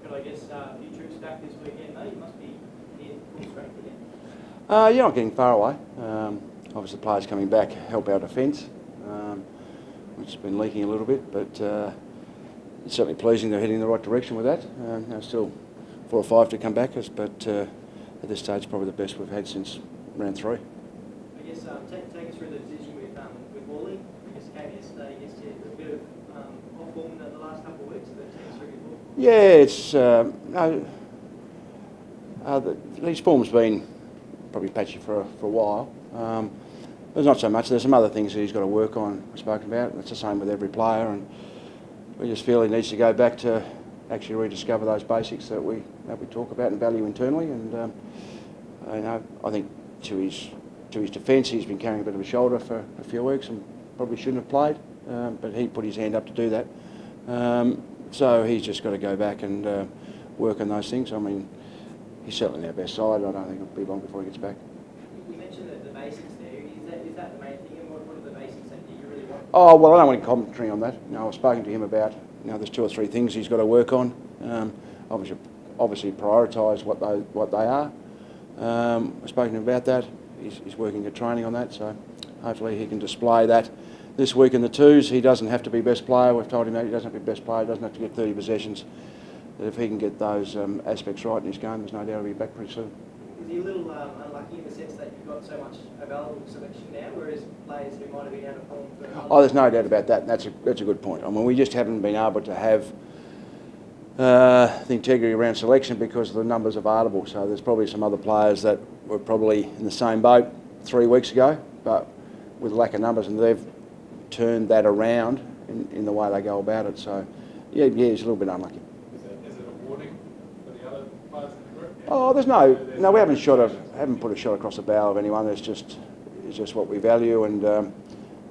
rocket, I guess, a few troops back this weekend, though. You must be in full strength again. You're not getting far away. Obviously, the players coming back help our defence, which has been leaking a little bit, but it's certainly pleasing they're heading in the right direction with that. Still 4 or 5 to come back us, but at this stage, probably the best we've had since round 3. I guess take us through the decision with Wally. I guess it came yesterday. I guess a bit of off form in the last couple of weeks, but take us through your thoughts. Yeah, his form's been probably patchy for a while. There's not so much. There's some other things that he's got to work on. We've spoken about. It's the same with every player, and we just feel he needs to go back to actually rediscover those basics that we talk about and value internally. And I think to his defence, he's been carrying a bit of a shoulder for a few weeks and probably shouldn't have played, but he put his hand up to do that. So he's just got to go back and work on those things. I mean, he's certainly our best side. I don't think it'll be long before he gets back. You mentioned the basics there. Is that the main thing? And what are the basics that you really want? Oh, well, I don't want any commentary on that. I've spoken to him about, there's 2 or 3 things he's got to work on. Obviously prioritise what they are. I've spoken to him about that. He's working at training on that, so hopefully he can display that this week in the twos. He doesn't have to be best player. We've told him that he doesn't have to be best player. He doesn't have to get 30 possessions. But if he can get those aspects right in his game, there's no doubt he'll be back pretty soon. Is he a little unlucky in the sense that you've got so much available selection now, whereas players who might have been out of form for... Oh, there's no doubt about that. That's a good point. I mean, we just haven't been able to have the integrity around selection because of the numbers available. So there's probably some other players that were probably in the same boat 3 weeks ago, but with lack of numbers, and they've turned that around in the way they go about it. So, yeah, he's a little bit unlucky. Is it a warning for the other players in the group? Oh, we haven't put a shot across the bow of anyone. It's just what we value, and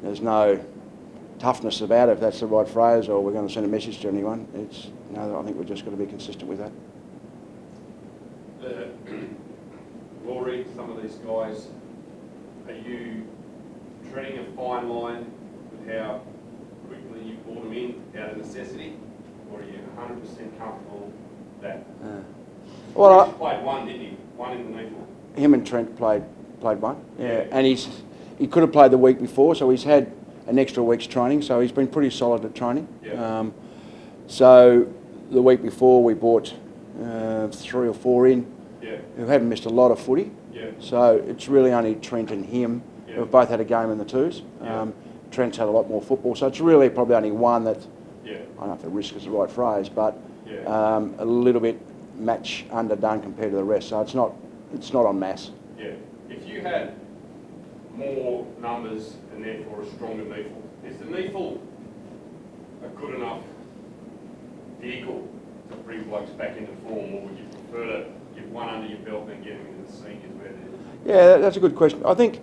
there's no toughness about it, if that's the right phrase, or we're going to send a message to anyone. I think we've just got to be consistent with that. Rory, some of these guys, are you treading a fine line with how quickly you brought them in out of necessity, or are you 100% comfortable that? Well, he played one, didn't he? One in the neutral. Him and Trent played one, yeah. And he could have played the week before, so he's had an extra week's training, so he's been pretty solid at training. Yeah. So the week before we brought 3 or 4 in who haven't missed a lot of footy. Yeah. So it's really only Trent and him who have both had a game in the twos. Trent's had a lot more football, so it's really probably only one that, I don't know if the risk is the right phrase, but a little bit match underdone compared to the rest. So it's not en masse. Yeah. If you had more numbers and therefore a stronger NEFL, is the NEFL a good enough vehicle to bring blokes back into form, or would you prefer to get one under your belt and get them into the seniors where they're... Yeah, that's a good question. I think,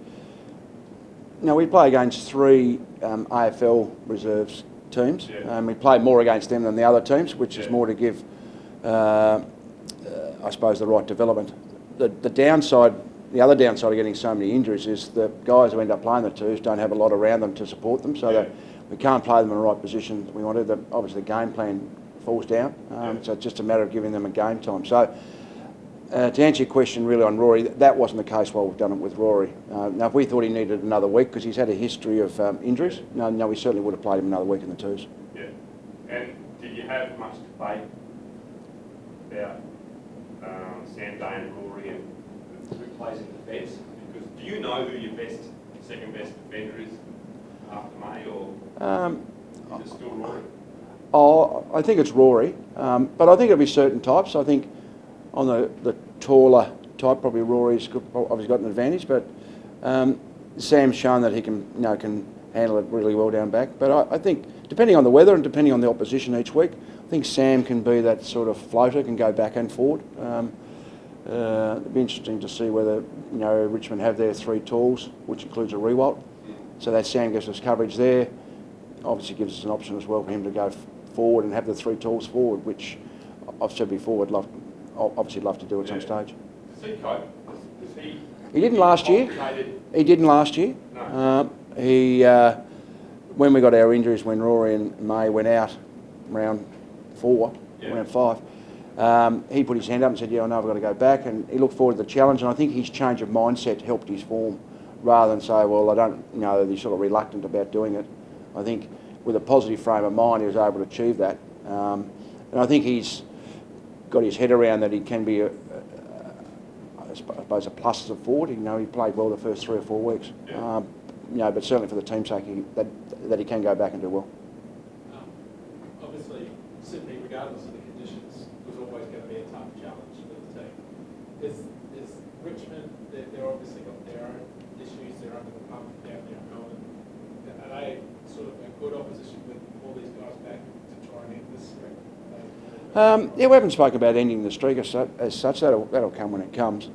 we play against 3 AFL reserves teams. We play more against them than the other teams, which is more to give, I suppose, the right development. The other downside of getting so many injuries is the guys who end up playing the twos don't have a lot around them to support them, so that we can't play them in the right position. We want to. Obviously, the game plan falls down, so it's just a matter of giving them a game time. So, to answer your question really on Rory, that wasn't the case while we've done it with Rory. Now, if we thought he needed another week because he's had a history of injuries, no, we certainly would have played him another week in the twos. Yeah. And did you have much debate about Sam Day and Rory and who plays in defence? Because do you know who your second best defender is after May, or is it still Rory? Oh, I think it's Rory, but I think it'll be certain types. I think on the taller type, probably Rory's obviously got an advantage, but Sam's shown that he can handle it really well down back. But I think depending on the weather and depending on the opposition each week, I think Sam can be that sort of floater, can go back and forward. It'd be interesting to see whether Richmond have their 3 talls, which includes a Rewalt. So that Sam gives us coverage there. Obviously gives us an option as well for him to go forward and have the 3 talls forward, which I've said before would love to do at some stage. Does he cope? Does he? He didn't last year. He didn't last year. No. When we got our injuries, when Rory and May went out round 4, round 5, He put his hand up and said, yeah, I know I've got to go back, and he looked forward to the challenge, and I think his change of mindset helped his form, rather than say, well, I don't know, he's sort of reluctant about doing it. I think with a positive frame of mind, he was able to achieve that. And I think he's got his head around that he can be, I suppose, a plus as a forward. He played well the first 3 or 4 weeks. Yeah. But certainly for the team's sake, that he can go back and do well. Obviously, Sydney, regardless of the conditions, was always going to be a tough challenge for the team. Is Richmond, they're obviously got their own issues, they're under the pump down there in Melbourne. Are they sort of a good opposition with all these guys back to try and end this streak? Yeah, we haven't spoken about ending the streak as such. That'll come when it comes.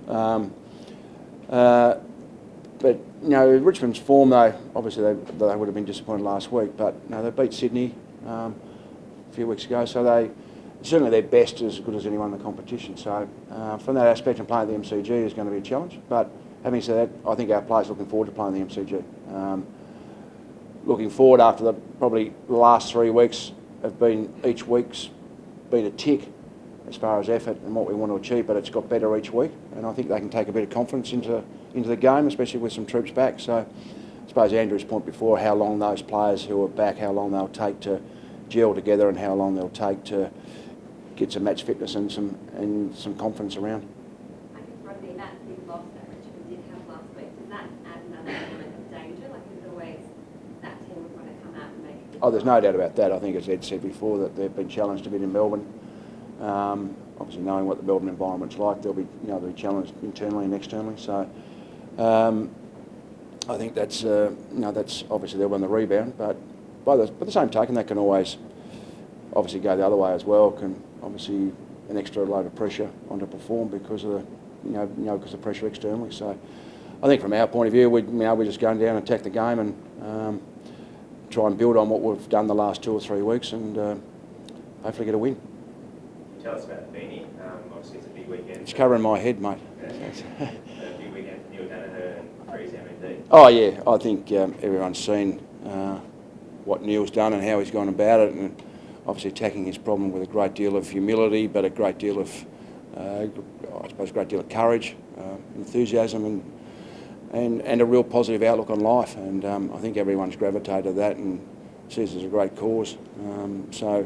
But Richmond's form, though, obviously they would have been disappointed last week. But they beat Sydney a few weeks ago, so certainly their best is as good as anyone in the competition. So from that aspect, and playing the MCG is going to be a challenge. But having said that, I think our players are looking forward to playing the MCG. Looking forward after probably the last 3 weeks have been, each week's been a tick as far as effort and what we want to achieve, but it's got better each week, and I think they can take a bit of confidence into the game, especially with some troops back. So I suppose Andrew's point before, how long those players who are back, how long they'll take to gel together, and how long they'll take to get some match fitness and some confidence around. I guess, Rodney, that big loss that Richmond did have last week, does that add another element of danger? Like, is it always that team would want to come out and make a big Oh, there's no doubt about that. I think, as Ed said before, that they've been challenged a bit in Melbourne. Obviously, knowing what the Melbourne environment's like, they'll be challenged internally and externally. So, I think that's obviously they'll win the rebound, but by the same token, that can always obviously go the other way as well. Can obviously an extra load of pressure on to perform because of the pressure externally. So, I think from our point of view, we're just going down and attack the game and try and build on what we've done the last 2 or 3 weeks and hopefully get a win. Tell us about the Beanie. Obviously, it's a big weekend. It's covering my head, mate. A big weekend for Neil Danaher and Freeze MND. Oh yeah, I think everyone's seen what Neil's done and how he's gone about it, and obviously attacking his problem with a great deal of humility, but a great deal of, courage, enthusiasm, and a real positive outlook on life. And I think everyone's gravitated to that and sees it as a great cause. So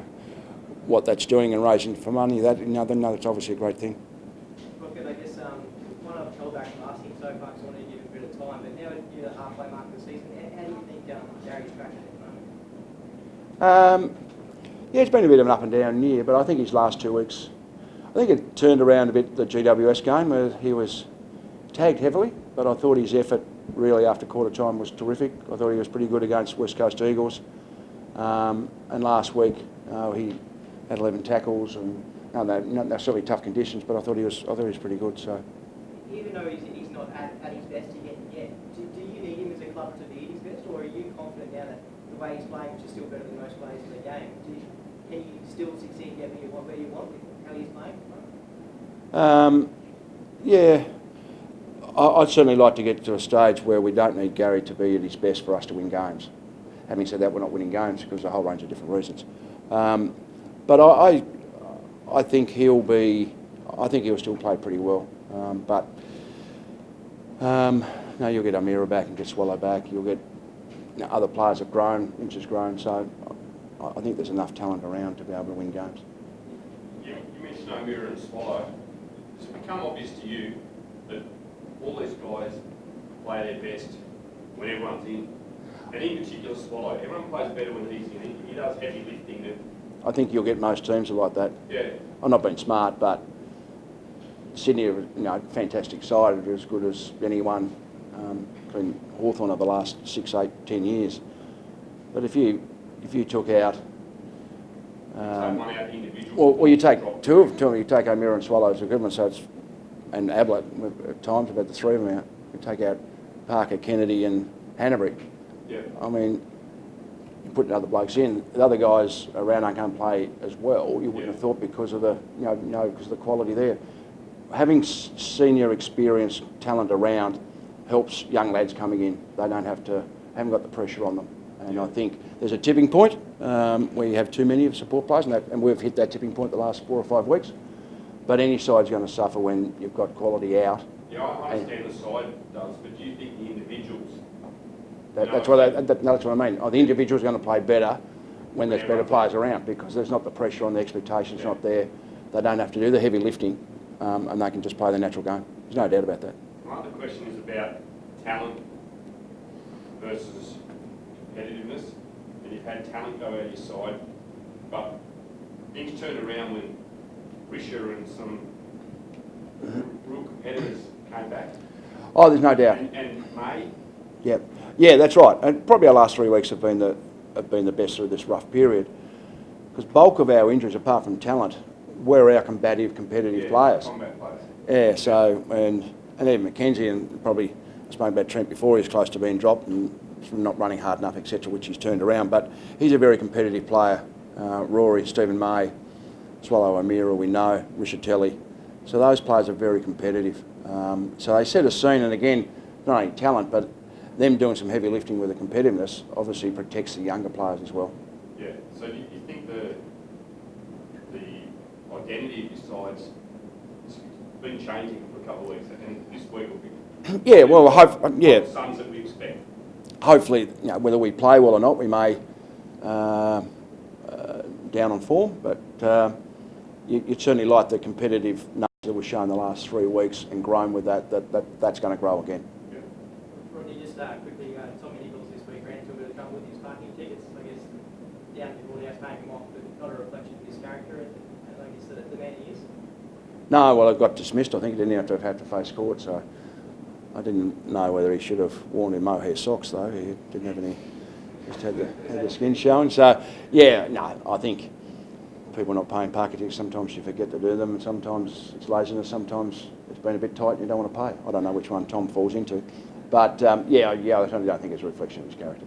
what that's doing and raising for money, that's obviously a great thing. Look, and I guess one I've held back from asking so far because I wanted to give it a bit of time, but now you're the halfway mark of the season, how do you think Gary's tracking at the moment? Yeah, it's been a bit of an up and down year, but I think his last 2 weeks, I think it turned around a bit the GWS game where he was tagged heavily, but I thought his effort really after quarter time was terrific. I thought he was pretty good against West Coast Eagles, and last week he had 11 tackles, and not necessarily tough conditions, but I thought he was pretty good. So, even though he's not at his best yet, do you need him as a club to be at his best, or are you confident now that the way he's playing, which is still better than most players in the game, can you still succeed where you want with how he's playing? Yeah, I'd certainly like to get to a stage where we don't need Gary to be at his best for us to win games. Having said that, we're not winning games because of a whole range of different reasons. But I think he'll still play pretty well. But you'll get Amira back and get Swallow back. You'll get other players have grown, Inch has grown. So I think there's enough talent around to be able to win games. You mentioned Amira and Swallow. Has it become obvious to you that all these guys play their best when everyone's in? And in particular Swallow, everyone plays better when he's in. He does heavy lifting. I think you'll get most teams are like that. Yeah. I'm not being smart, but Sydney are fantastic side, as good as anyone, including Hawthorn over the last 6, 8, 10 years. But if you took out, One out individual. well, you take 2 of them. You take O'Meara and Swallow as equivalent, so it's and Ablett at times about the 3 of them out. You take out Parker, Kennedy, and Hanbury. Yeah. I mean, you put other blokes in. The other guys around aren't going to play as well. You wouldn't have thought because of the because of the quality there. Having senior experienced talent around helps young lads coming in. They haven't got the pressure on them. And I think there's a tipping point where you have too many of support players, and we've hit that tipping point the last 4 or 5 weeks. But any side's going to suffer when you've got quality out. Yeah, I understand the side does, but do you think the individuals? That's what I mean. The individual's going to play better when there's better players around, because there's not the pressure on, the expectation's not there. They don't have to do the heavy lifting, and they can just play the natural game. There's no doubt about that. My other question is about talent versus competitiveness. And you've had talent go out your side, but things turned around when Risher and some real competitors came back. Oh, there's no doubt. And May. Yeah, that's right. And probably our last 3 weeks have been the best through this rough period, because bulk of our injuries, apart from talent, were our combative, competitive players. Combat players. Yeah. So and even Mackenzie, and probably I spoke about Trent before. He's close to being dropped and from not running hard enough, etc., which he's turned around. But he's a very competitive player. Rory, Stephen May, Swallow O'Meara, we know, Richard Telly. So those players are very competitive. So they set a scene, and again, not only talent, but them doing some heavy lifting with the competitiveness obviously protects the younger players as well. Yeah. So do you think the identity of your sides has been changing for a couple of weeks, and this week will be? Yeah. Well, yeah. The Suns that we expect. Hopefully, whether we play well or not, we may down on form, but you'd certainly like the competitive nature that was shown the last 3 weeks and grown with that's going to grow again. Rodney, just quickly, Tommy Nichols this week ran into a bit of trouble with his parking tickets. I guess down to the board house paying him off, but not a reflection of his character and I guess the man he is. No, well, it got dismissed. I think he didn't have to face court, so I didn't know whether he should have worn his mohair socks, though. He didn't have any, just had the skin showing. So, yeah, no, I think people not paying parking tickets, sometimes you forget to do them, and sometimes it's laziness, sometimes it's been a bit tight and you don't want to pay. I don't know which one Tom falls into. But, yeah, I certainly don't think it's a reflection of his character.